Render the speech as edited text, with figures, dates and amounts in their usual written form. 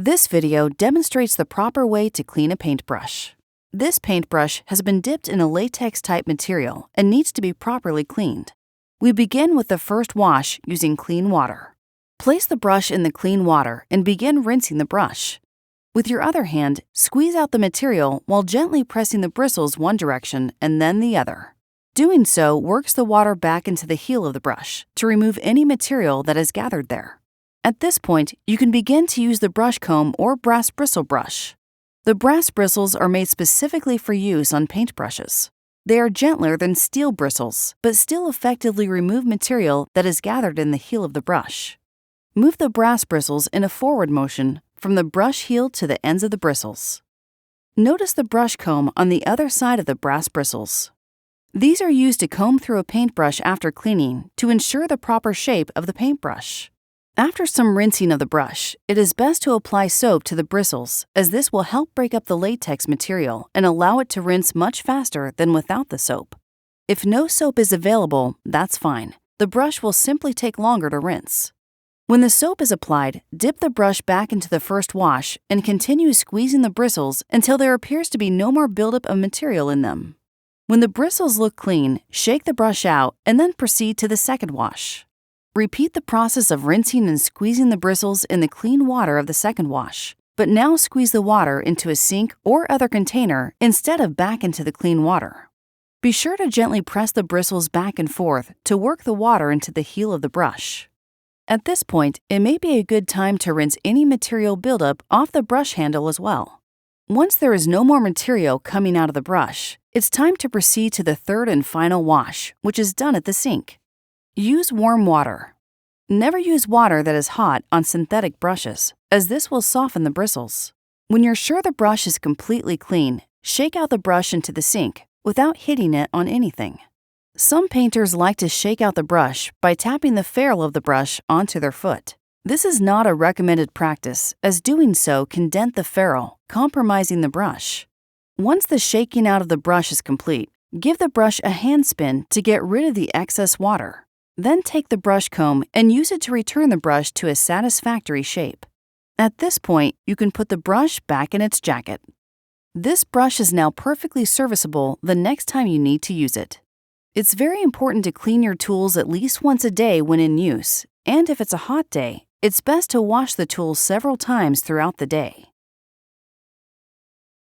This video demonstrates the proper way to clean a paintbrush. This paintbrush has been dipped in a latex-type material and needs to be properly cleaned. We begin with the first wash using clean water. Place the brush in the clean water and begin rinsing the brush. With your other hand, squeeze out the material while gently pressing the bristles one direction and then the other. Doing so works the water back into the heel of the brush to remove any material that has gathered there. At this point, you can begin to use the brush comb or brass bristle brush. The brass bristles are made specifically for use on paintbrushes. They are gentler than steel bristles, but still effectively remove material that is gathered in the heel of the brush. Move the brass bristles in a forward motion from the brush heel to the ends of the bristles. Notice the brush comb on the other side of the brass bristles. These are used to comb through a paintbrush after cleaning to ensure the proper shape of the paintbrush. After some rinsing of the brush, it is best to apply soap to the bristles, as this will help break up the latex material and allow it to rinse much faster than without the soap. If no soap is available, that's fine. The brush will simply take longer to rinse. When the soap is applied, dip the brush back into the first wash and continue squeezing the bristles until there appears to be no more buildup of material in them. When the bristles look clean, shake the brush out and then proceed to the second wash. Repeat the process of rinsing and squeezing the bristles in the clean water of the second wash, but now squeeze the water into a sink or other container instead of back into the clean water. Be sure to gently press the bristles back and forth to work the water into the heel of the brush. At this point, it may be a good time to rinse any material buildup off the brush handle as well. Once there is no more material coming out of the brush, it's time to proceed to the third and final wash, which is done at the sink. Use warm water. Never use water that is hot on synthetic brushes, as this will soften the bristles. When you're sure the brush is completely clean, shake out the brush into the sink without hitting it on anything. Some painters like to shake out the brush by tapping the ferrule of the brush onto their foot. This is not a recommended practice, as doing so can dent the ferrule, compromising the brush. Once the shaking out of the brush is complete, give the brush a hand spin to get rid of the excess water. Then take the brush comb and use it to return the brush to a satisfactory shape. At this point, you can put the brush back in its jacket. This brush is now perfectly serviceable the next time you need to use it. It's very important to clean your tools at least once a day when in use, and if it's a hot day, it's best to wash the tools several times throughout the day.